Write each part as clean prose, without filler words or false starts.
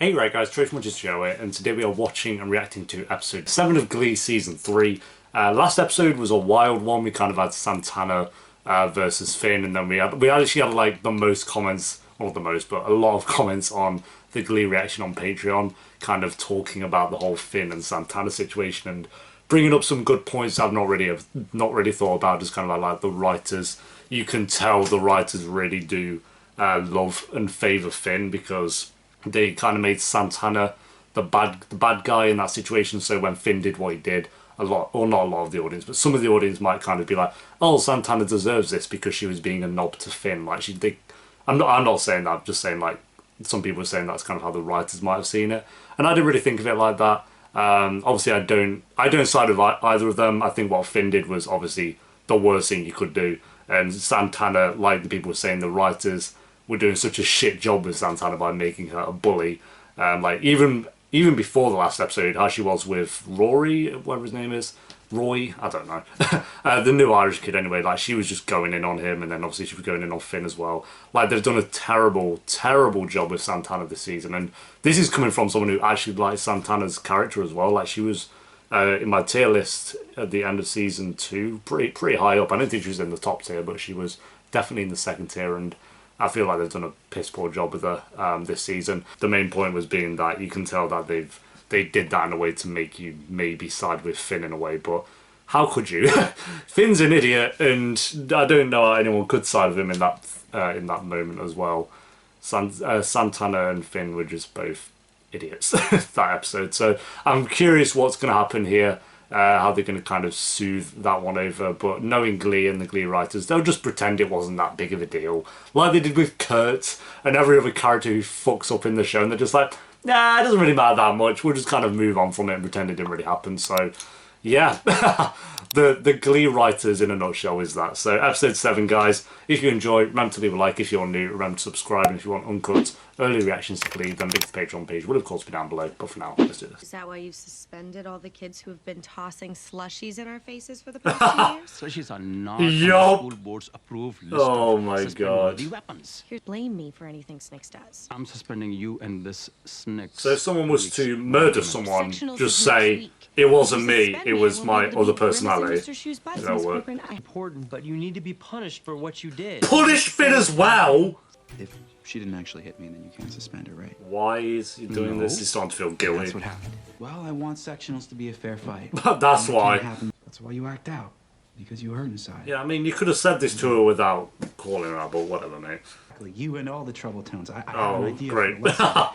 Hey right guys, Trace Munches Joe here, and today we are watching and reacting to episode 7 of Glee Season 3. Last episode was a wild one. We kind of had Santana versus Finn, and then we actually had like the most comments, not the most, but a lot of comments on the Glee reaction on Patreon, kind of talking about the whole Finn and Santana situation and bringing up some good points I've not really thought about, just kind of like the writers. You can tell the writers really do love and favour Finn because they kind of made Santana the bad guy in that situation. So when Finn did what he did, a lot, or not a lot of the audience, but some of the audience might kind of be like, "Oh, Santana deserves this because she was being a knob to Finn." Like I'm not saying that. I'm just saying like some people are saying that's kind of how the writers might have seen it, and I didn't really think of it like that. Obviously, I don't side with either of them. I think what Finn did was obviously the worst thing you could do, and Santana, like the people were saying, the writers were doing such a shit job with Santana by making her a bully. Like even before the last episode, how she was with Rory, whatever his name is, Roy, I don't know, the new Irish kid anyway. Like she was just going in on him, and then obviously she was going in on Finn as well. Like they've done a terrible, terrible job with Santana this season, and this is coming from someone who actually likes Santana's character as well. Like she was in my tier list at the end of season 2, pretty high up. I don't think she was in the top tier, but she was definitely in the second tier, and I feel like they've done a piss poor job with her this season. The main point was being that you can tell that they did that in a way to make you maybe side with Finn in a way, but how could you? Finn's an idiot, and I don't know how anyone could side with him in that moment as well. Santana and Finn were just both idiots that episode. So I'm curious what's going to happen here. How they're going to kind of soothe that one over, but knowing Glee and the Glee writers, they'll just pretend it wasn't that big of a deal, like they did with Kurt and every other character who fucks up in the show, and they're just like, nah, it doesn't really matter that much, we'll just kind of move on from it and pretend it didn't really happen. So yeah, the Glee writers in a nutshell is that. So episode 7, guys, if you enjoy, remember to leave a like. If you're new, remember to subscribe, and if you want uncut early reactions to Glee, then the Patreon page will of course be down below. But for now, let's do this. Is that why you've suspended all the kids who have been tossing slushies in our faces for the past 2 years? Slushies are not Yup. school board's approved list Oh of my suspended God. deadly weapons. You blame me for anything Snicks does. I'm suspending you and this Snick. So if someone was to murder someone, Sectionals just is say, next week. it wasn't If you me, suspend it me, was I won't my be able to other be Grimace in personality. Mr. Shoes' butts, That'll Miss work. Corcoran. Important, but you need to be punished for what you did. Punish Finn as well! If she didn't actually hit me, then you can't suspend her, right? Why is he doing this? He's starting to feel That's guilty. what happened. Well, I want sectionals to be a fair fight. That's And it why. can't happen. That's why you act out. Because you hurt inside. Yeah, I mean, you could have said this to her without calling her out, but whatever, mate. Exactly. You and all the trouble tones. I have Oh, an idea. great. For a lesson.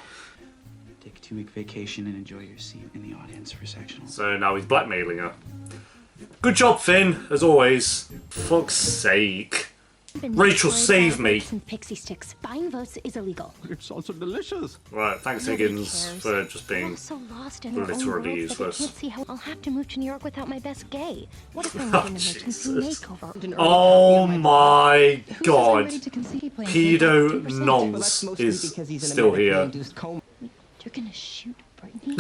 Take a 2-week vacation and enjoy your seat in the audience for sectionals. So now he's blackmailing her. Good job, Finn, as always. Fuck's sake. Rachel, save me. And pixie sticks. Buying votes is illegal. It's also delicious. Right, thanks Nobody Higgins cares. for just They're being... all so lost in their own worlds literally that they useless. can't see how I'll have to move to New York without my best gay. What if I need Oh, an emergency Jesus. makeover? Oh my Who says I'm god. ready to concede? Pedo 2%? Nonce is still here. You're gonna shoot Brittany?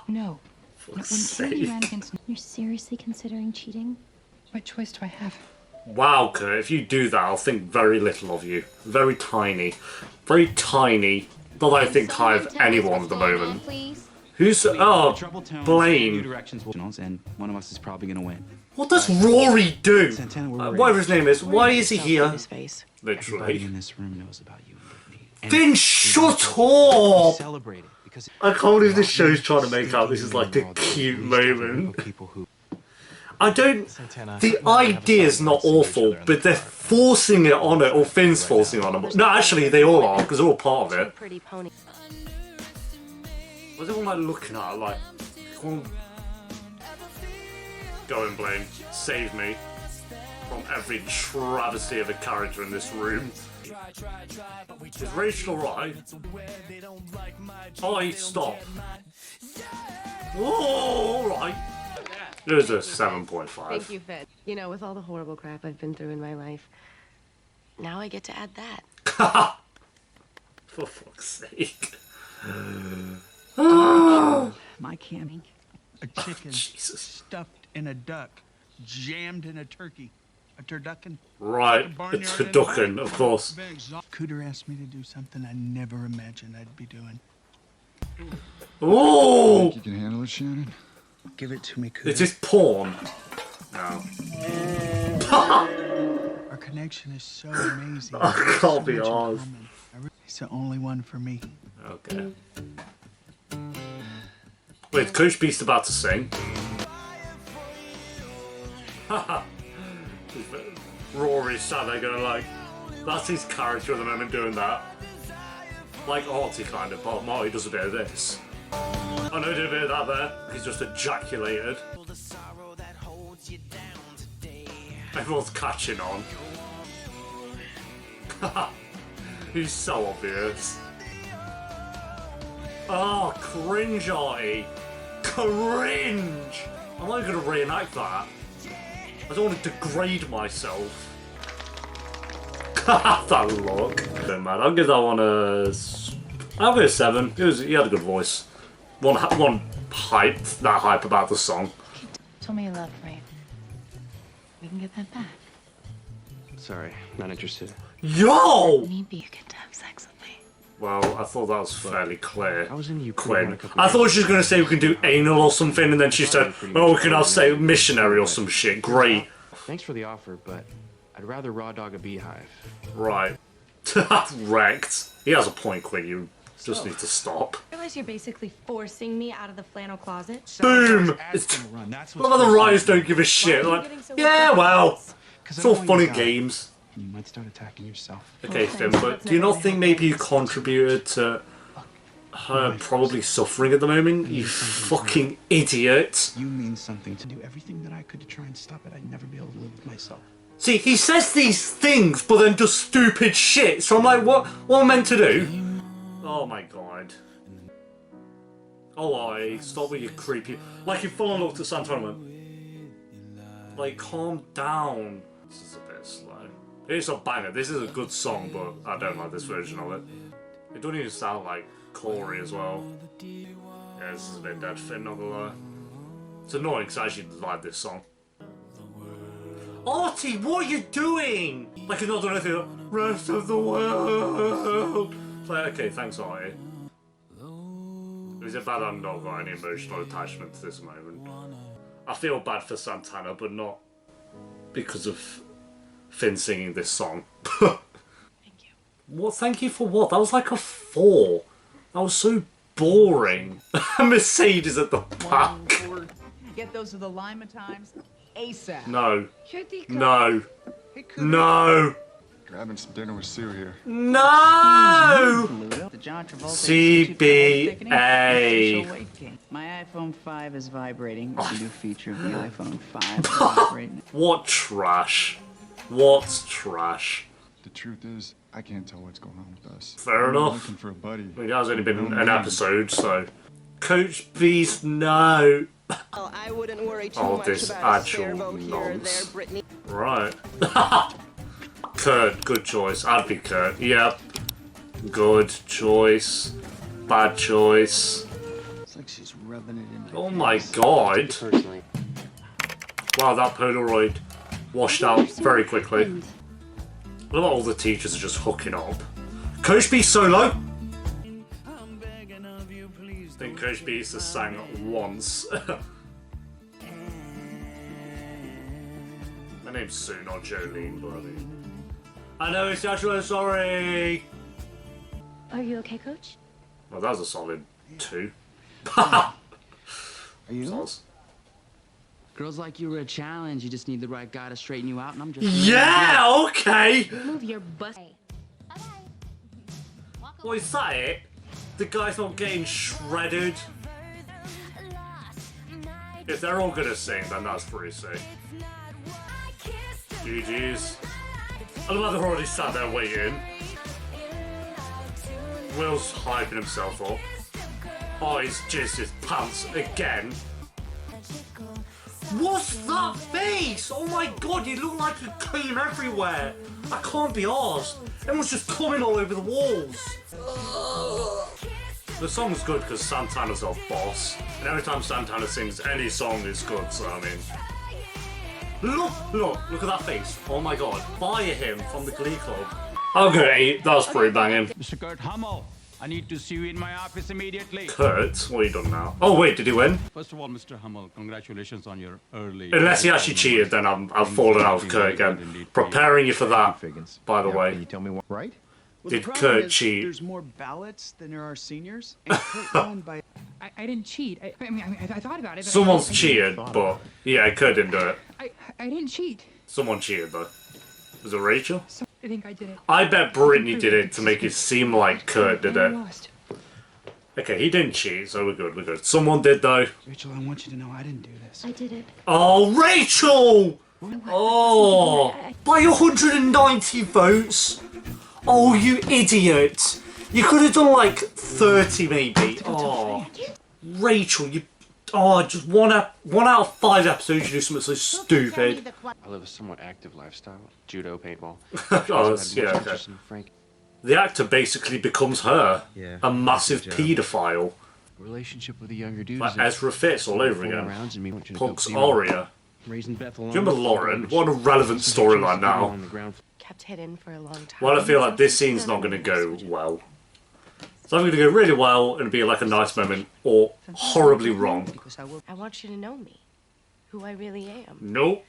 No. Fuck's When Kennedy sake. ran against You're seriously considering cheating? what choice do I have? Wow, Kurt, if you do that, I'll think very little of you. Very tiny. Very tiny. Not that I think high of anyone at the moment. Who's... Oh, Trouble tones. New Blaine. directions, and one of us is probably gonna win. What does Rory do? Santana, we're ready. Whatever his name is, why is he here? His face. Everybody Literally. in this room knows about you and Brittany. And Finn, we shut have to up! celebrate it because I can't believe this show's trying to make out this is like a cute moment. People who I don't... The idea's not awful, but they're forcing it on it, or Finn's forcing it on him. No, actually, they all are, because they're all part of it. Pretty pony. Was everyone like looking at her like, come on. Go in, Blaine. Save me from every travesty of a character in this room. Is Rachel alright? Oh, stop. Oh, alright. There's a 7.5. Thank you, Finn. You know, with all the horrible crap I've been through in my life, now I get to add that. For fuck's sake. my camp. A chicken Jesus. stuffed in a duck, jammed in a turkey. A turducken. Right, it's a ducking, of course. Cooter asked me to do something I never imagined I'd be doing. Oh! You can handle it, Shannon? Give it to me, Cooter. Is this porn? No. Our connection is so amazing. I We have can't be much in arsed. common. He's the only one for me. Okay. Wait, Coach Beast about to sing. Rory's sat there going like, that's his character at the moment doing that. Like Artie kind of, but Marty does a bit of this. I know he did a bit of that there. He's just ejaculated. Everyone's catching on. He's so obvious. Oh, cringe, Artie. Cringe! I'm not going to reenact that. I don't want to degrade myself. That look. Don't matter. I'll give that one a... I'll give it a 7. He had a good voice. One hype, that hype about the song. Told me you loved me. We can get that back. Sorry, not interested. Yo! Maybe you get to have sex with me. Well, I thought that was fairly clear. I was into you Quinn. I thought she was going to say we can do anal or something, and then she said, oh, we can have, say, missionary or some shit. Great. Thanks for the offer, but I'd rather raw dog a beehive. Right. Wrecked. He has a point, Quinn. You just need to stop. I realize you're basically forcing me out of the flannel closet. Boom! It's... What about the writers don't give a shit? Like, yeah, well, it's all fun and games. You might start attacking yourself. Okay, Finn, but do you not think maybe you contributed to her probably suffering at the moment? You fucking idiot. You mean something to do everything that I could to try and stop it. I'd never be able to live with myself. See, he says these things, but then does stupid shit. So I'm like, what am I meant to do? Oh my god. Oh, stop with your creepy... Like, you full on looked at Santana and went, like, calm down. This is a bit slow. It's a banger. This is a good song, but I don't like this version of it. It doesn't even sound like Corey as well. Yeah, this is a bit dead Finn, not gonna lie. It's annoying because I actually like this song. Artie, what are you doing? Like, he's not doing anything like, rest of the world. It's like, okay, thanks, Artie. Is it bad I've not got any emotional attachment to this moment? I feel bad for Santana, but not because of Finn singing this song. Thank you. What? Thank you for what? That was like a 4. That was so boring. Mercedes at the back. Get those to the Lima Times ASAP. No. Sure, Deco. No. Hey, Cooter. No. Grabbing some dinner with Sue here. No. The John Travolta CBA. My iPhone 5 is vibrating. It's a new feature of the iPhone 5. Vibrating. What trash. What trash. The truth is, I can't tell what's going on with us. Fair I'm enough. looking for a buddy. It has only been an episode, so... Coach Beast, no. Well, I wouldn't worry too Oh, much this about a actual spare vote here or there, nonce. Brittany. Right. Kurt, good choice. I'd be Kurt. Yep. Good choice. Bad choice. It's like she's rubbing it in my Oh my face. god. Personally. Wow, that Polaroid washed out very quickly. What about all the teachers are just hooking up? Coach B solo? I think Coach B has sang once. My name's Sue, not Jolene, buddy. I know it's Joshua, sorry! Are you okay, Coach? Well, that was a solid 2. Are you? Soz. Girls like you are a challenge. You just need the right guy to straighten you out, and I'm just... Yeah, okay! Move your bus. Well, is that it? The guy's not getting shredded? If they're all gonna sing, then that's pretty sick. GG's. I love how they're already sat there waiting. Will's hyping himself up. Oh, he's jizzed his pants again. What's that face? Oh my god, you look like you came everywhere. I can't be arsed. Everyone's just coming all over the walls. The song's good because Santana's our boss. And every time Santana sings any song is good, so I mean... Look at that face. Oh my god. Fire him from the Glee Club. I'll go 8. That was pretty banging. Mr. Kurt Hummel, I need to see you in my office immediately. Kurt, what have you done now? Oh wait, did he win? First of all, Mr. Hummel, congratulations on your early... Unless he actually cheated, then I've fallen out of Kurt again. Preparing you for that, by the way. Can you tell me what? Right? Did Kurt cheat? There's more ballots than there are seniors, and Kurt won by... I didn't cheat. I thought about it. Someone's cheated, but yeah, Kurt didn't do it. I didn't cheat. Someone cheated though. Was it Rachel? I think I did it. I bet Brittany did it to make it seem like Kurt did it. Okay, he didn't cheat, so we're good, we're good. Someone did though. Rachel, I want you to know I didn't do this. I did it. Oh, Rachel! Oh, by 190 votes? Oh, you idiot! You could have done like 30 maybe. Oh, Rachel, you... Oh, just one out of 5 episodes you do something so stupid. I live a somewhat active lifestyle. Judo, paintball. Oh, that's, yeah, okay. The actor basically becomes her. Yeah. A massive paedophile. Relationship with a younger dude. Like Ezra Fitz all over again. Punk's Aria. Raising Beth Do you remember Lauren? What a relevant storyline now. Kept hidden for a long time. Well, I feel like this scene's not going to go well. It's either going to go really well and be like a nice moment, or horribly wrong. I want you to know me. Who I really am. Nope.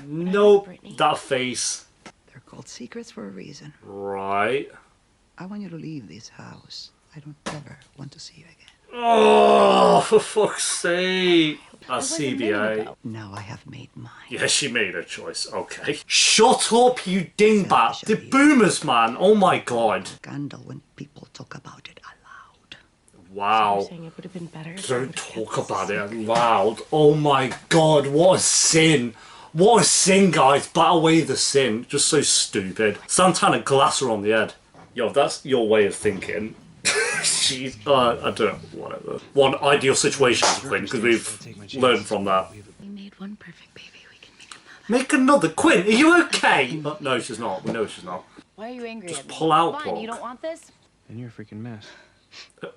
Nope. That face. They're called secrets for a reason. Right. I want you to leave this house. I don't ever want to see you again. Oh, for fuck's sake. That's CBA. Now I have made mine. Yeah, she made her choice. Okay. Shut up, you dingbat. The boomers, man. Oh my god. Scandal when people talk about it aloud. Wow. So you're saying it would have been better if Don't talk about it loud. Oh my god, what a sin. What a sin, guys. Bat away the sin. Just so stupid. Santana glass her on the head. Yo, that's your way of thinking. She's, I don't know, whatever. One ideal situation for Quinn, because we've learned from that. We made one perfect baby. We can make another. Make another. Quinn, are you okay? No, she's not. We know she's not. Why are you angry Just at me? pull out, Fine, Paul. you don't want this? And you're a freaking mess.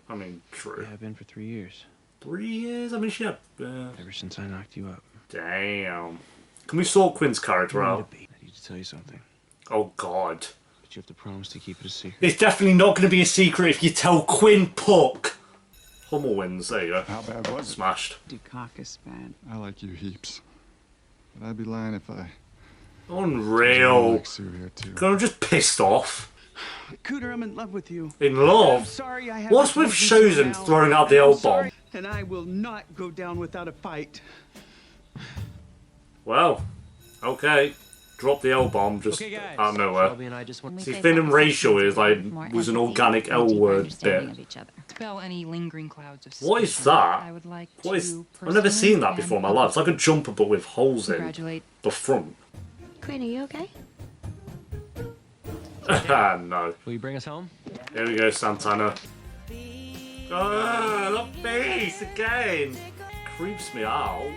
I mean, true. You have been for 3 years. 3 years? I mean, she had... Ever since I knocked you up. Damn. Can we sort Quinn's character out? I need to tell you something. Oh, God. But you have to promise to keep it a secret. It's definitely not going to be a secret if you tell Quinn Puck. Hummel wins. There you go. How bad was it? Smashed. Dukakis, man. I like you heaps. But I'd be lying if I... Unreal. like Sue here too. I'm just pissed off. Cooter, I'm in love with you. In love? I'm sorry I What's haven't with told you so Chosen now. throwing out the I'm L-bomb? sorry, and I will not go down without a fight. Well, okay. Drop the L-bomb just Okay, guys. out of nowhere. Shelby and I just want See, Finn and Rachel is like, was an organic L-word bit. Expel any lingering clouds of What is suspicion. that? I would like What is... to I've never seen that personally before in my and life. It's like a jumper but with holes in congratulate the front. Quinn, are you okay? No. Will you bring us home? Here we go, Santana. Oh, the face again! Creeps me out.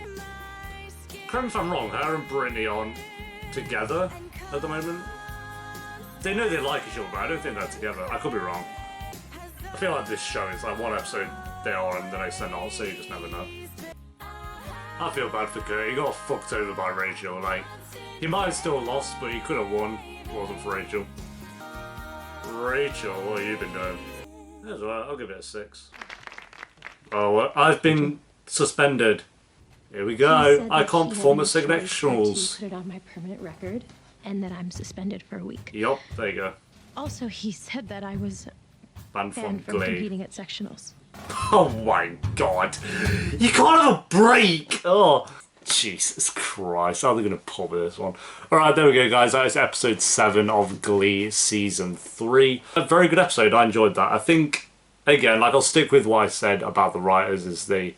Correct me if I'm wrong, her and Brittany aren't together at the moment. They know they like each other, but I don't think they're together. I could be wrong. I feel like this show is like one episode they are and the next they're not, so you just never know. I feel bad for Kurt. He got fucked over by Rachel. Like, he might have still lost, but he could have won if it wasn't for Rachel. Rachel, what have you been doing? That's alright, I'll give it a 6. Oh, I've been suspended. Here we go. I can't perform at sectionals. Put it on my permanent record, and that I'm suspended for a week. Yup, there you go. Also, he said that I was Banned from banned from Glee. competing at sectionals. Oh my god. You can't have a break! Oh, Jesus Christ. How are they going to pull this one? Alright, there we go, guys. That is episode 7 of Glee Season 3. A very good episode. I enjoyed that. I think, again, like, I'll stick with what I said about the writers, is they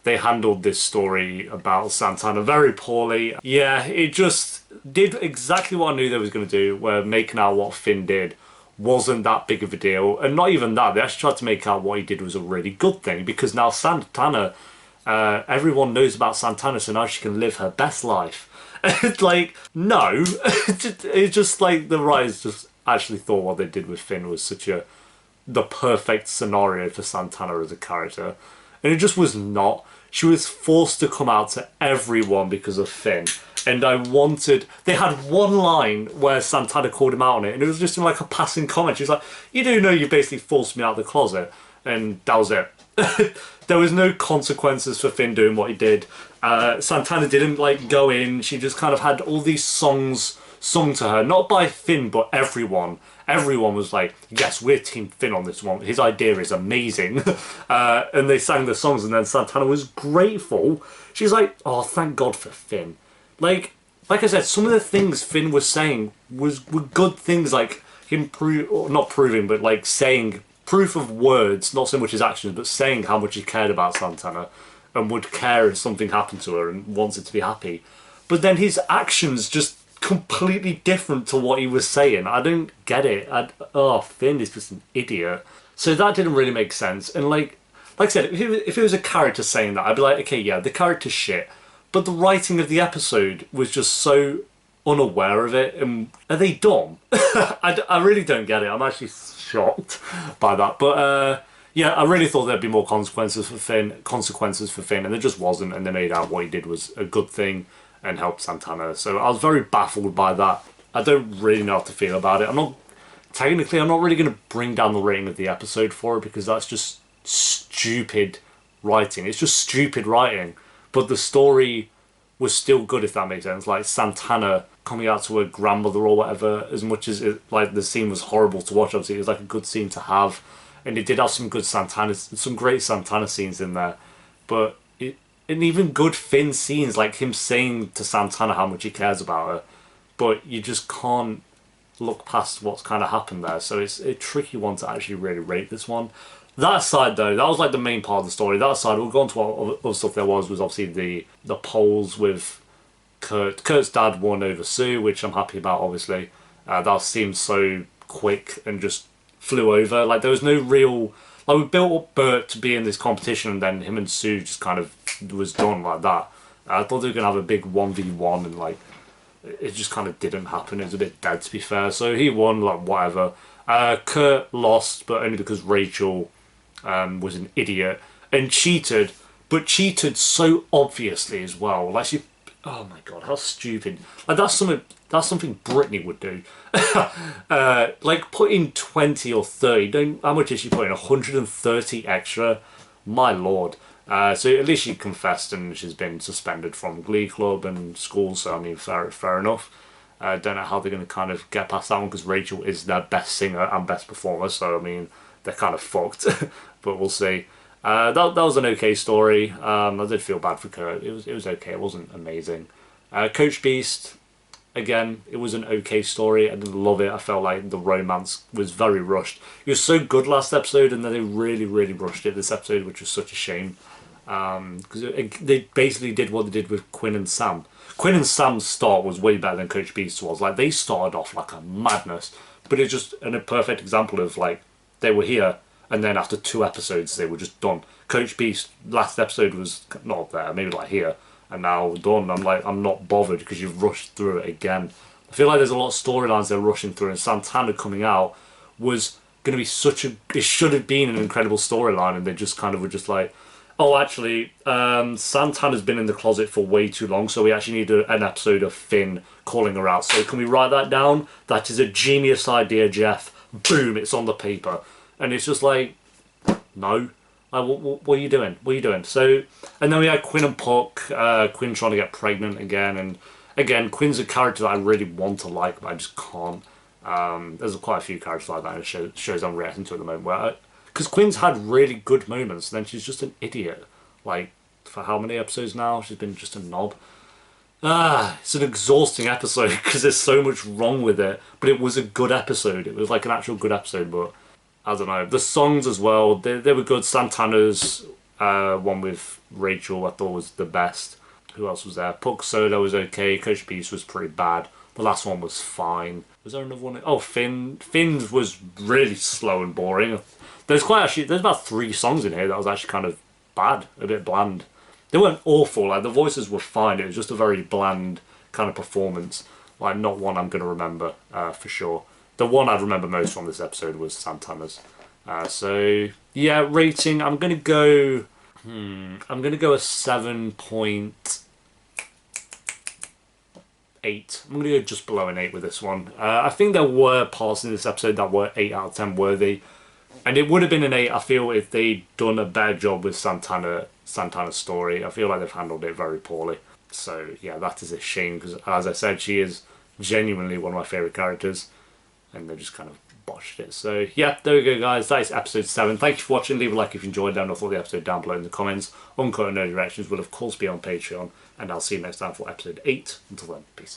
handled this story about Santana very poorly. Yeah, it just did exactly what I knew they was going to do, where making out what Finn did wasn't that big of a deal. And not even that, they actually tried to make out what he did was a really good thing, because now Santana, everyone knows about Santana, so now she can live her best life. It's like, no. It's just like the writers just actually thought what they did with Finn was the perfect scenario for Santana as a character. And it just was not. She was forced to come out to everyone because of Finn. And they had one line where Santana called him out on it, and it was just in like a passing comment. She was like, you do know you basically forced me out of the closet. And that was it. There was no consequences for Finn doing what he did. Santana didn't like go in. She just kind of had all these songs sung to her, not by Finn, but everyone. Everyone was like, yes, we're Team Finn on this one. His idea is amazing. And they sang the songs, and then Santana was grateful. She's like, oh, thank God for Finn. Like I said, some of the things Finn was saying were good things, like him not proving, but like saying proof of words, not so much his actions, but saying how much he cared about Santana and would care if something happened to her and wanted to be happy. But then his actions just completely different to what he was saying. I don't get it. Finn is just an idiot. So that didn't really make sense. And like I said, if it was a character saying that, I'd be like, okay, yeah, the character's shit. But the writing of the episode was just so unaware of it. And are they dumb? I really don't get it. I'm actually shocked by that. But yeah, I really thought there'd be more consequences for Finn, and there just wasn't. And they made out what he did was a good thing and helped Santana. So I was very baffled by that. I don't really know how to feel about it. I'm not really going to bring down the rating of the episode for it, because that's just stupid writing. It's just stupid writing. But the story was still good, if that makes sense. Like Santana coming out to her grandmother or whatever, as much as the scene was horrible to watch, obviously, it was like a good scene to have. And it did have some great Santana scenes in there. But and even good Finn scenes, like him saying to Santana how much he cares about her. But you just can't look past what's kind of happened there. So it's a tricky one to actually really rate this one. That aside, though, that was like the main part of the story. That aside, we'll go on to what other stuff there was obviously the polls with Kurt. Kurt's dad won over Sue, which I'm happy about, obviously. That seemed so quick and just flew over. Like, there was no real... Like, we built up Bert to be in this competition, and then him and Sue just kind of was done like that. I thought they were going to have a big 1v1, and, like, it just kind of didn't happen. It was a bit dead, to be fair. So he won, like, whatever. Kurt lost, but only because Rachel was an idiot and cheated, but cheated so obviously as well. Like, she... Oh, my God, how stupid. Like, that's something Brittany would do. Like, put in 20 or 30. How much is she putting? 130 extra? My lord. So at least she confessed, and she's been suspended from Glee Club and school, so I mean, fair enough. I don't know how they're going to kind of get past that one, because Rachel is their best singer and best performer, so I mean, they're kind of fucked. But we'll see. That was an okay story. I did feel bad for Kurt. It was okay. It wasn't amazing. Coach Beast, again, it was an okay story. I didn't love it. I felt like the romance was very rushed. It was so good last episode, and then they really, really rushed it this episode, which was such a shame. Because they basically did what they did with Quinn and Sam. Quinn and Sam's start was way better than Coach Beast was. Like, they started off like a madness, but it's just a perfect example of, like, they were here, and then after 2 episodes they were just done. Coach Beast last episode was not there, maybe like here, and now done. I'm like, I'm not bothered because you've rushed through it again. I feel like there's a lot of storylines they're rushing through, and Santana coming out was going to be it should have been an incredible storyline, and they just kind of were just like, oh, actually, Santana's been in the closet for way too long, so we actually need an episode of Finn calling her out. So can we write that down? That is a genius idea, Jeff. Boom, it's on the paper. And it's just like, no. Like, what are you doing? What are you doing? So, and then we had Quinn and Puck. Quinn trying to get pregnant again. And again, Quinn's a character that I really want to like, but I just can't. There's quite a few characters like that in shows I'm reacting to at the moment. Because Quinn's had really good moments, and then she's just an idiot. Like, for how many episodes now? She's been just a knob. It's an exhausting episode because there's so much wrong with it. But it was a good episode. It was like an actual good episode, but I don't know. The songs as well, they were good. Santana's one with Rachel I thought was the best. Who else was there? Puck solo was okay. Coach Beast was pretty bad. The last one was fine. Was there another one? Oh, Finn. Finn's was really slow and boring. There's about 3 songs in here that was actually kind of bad, a bit bland. They weren't awful, like the voices were fine, it was just a very bland kind of performance. Like, not one I'm going to remember, for sure. The one I'd remember most from this episode was Santana's. So, yeah, rating, I'm going to go... I'm going to go a 7 point... 8. I'm going to go just below an 8 with this one. I think there were parts in this episode that were 8 out of 10 worthy. And it would have been an 8, I feel, if they'd done a better job with Santana's story. I feel like they've handled it very poorly. So, yeah, that is a shame, because as I said, she is genuinely one of my favourite characters. And they just kind of botched it. So, yeah, there we go, guys. That is episode 7. Thank you for watching. Leave a like if you enjoyed. Down for the episode down below in the comments. Uncut and Nerdy Reactions will, of course, be on Patreon. And I'll see you next time for episode 8. Until then, peace.